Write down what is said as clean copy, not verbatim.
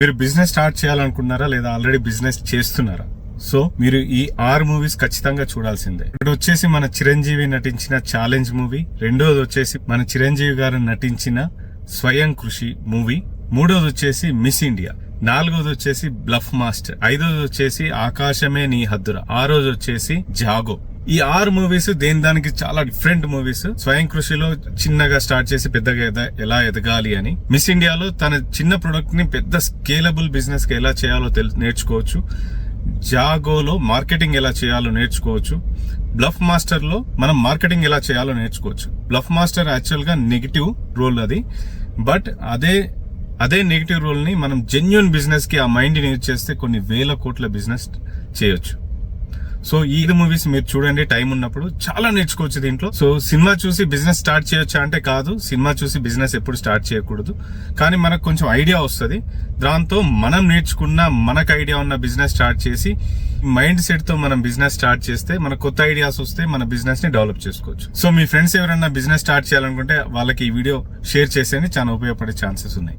మీరు business start చేయాలనుకున్నారా లేదా already business చేస్తున్నారా? సో మీరు ఈ 6 మూవీస్ ఖచ్చితంగా చూడాల్సిందే. ఇప్పుడు వచ్చేసి మన చిరంజీవి నటించిన ఛాలెంజ్ మూవీ, రెండోది వచ్చేసి మన చిరంజీవి గారు నటించిన స్వయం కృషి మూవీ, మూడోది వచ్చేసి మిస్ ఇండియా, నాలుగోది వచ్చేసి బ్లఫ్ మాస్టర్, ఐదోది వచ్చేసి ఆకాశమే నీ హద్దురా, ఆరోది వచ్చేసి జాగో. ఈ 6 మూవీస్ దేని దానికి చాలా డిఫరెంట్ మూవీస్. స్వయం కృషిలో చిన్నగా స్టార్ట్ చేసి పెద్దగా ఎలా ఎదగాలి అని, మిస్ ఇండియాలో తన చిన్న ప్రొడక్ట్ ని పెద్ద స్కేలబుల్ బిజినెస్ కి ఎలా చేయాలో నేర్చుకోవచ్చు, జాగోలో మార్కెటింగ్ ఎలా చేయాలో నేర్చుకోవచ్చు, బ్లఫ్ మాస్టర్ లో మనం మార్కెటింగ్ ఎలా చేయాలో నేర్చుకోవచ్చు. బ్లఫ్ మాస్టర్ యాక్చువల్ గా నెగిటివ్ రోల్ అది, బట్ అదే నెగిటివ్ రోల్ ని మనం జెన్యూన్ బిజినెస్ కి ఆ మైండ్ ని యూజ్ చేస్తే కొన్ని వేల కోట్ల బిజినెస్ చేయొచ్చు. సో ఈ మూవీస్ మీరు చూడండి, టైం ఉన్నప్పుడు చాలా నేర్చుకోవచ్చు దీంట్లో. సో సినిమా చూసి బిజినెస్ స్టార్ట్ చేయొచ్చా అంటే కాదు, సినిమా చూసి బిజినెస్ ఎప్పుడు స్టార్ట్ చేయకూడదు. కానీ మనకు కొంచెం ఐడియా వస్తుంది, దాంతో మనం నేర్చుకున్న మనకు ఐడియా ఉన్న బిజినెస్ స్టార్ట్ చేసి మైండ్ సెట్ తో మనం బిజినెస్ స్టార్ట్ చేస్తే మనకు కొత్త ఐడియాస్ వస్తే మన బిజినెస్ ని డెవలప్ చేసుకోవచ్చు. సో మీ ఫ్రెండ్స్ ఎవరైనా బిజినెస్ స్టార్ట్ చేయాలనుకుంటే వాళ్ళకి ఈ వీడియో షేర్ చేసేది చాలా ఉపయోగపడే ఛాన్సెస్ ఉన్నాయి.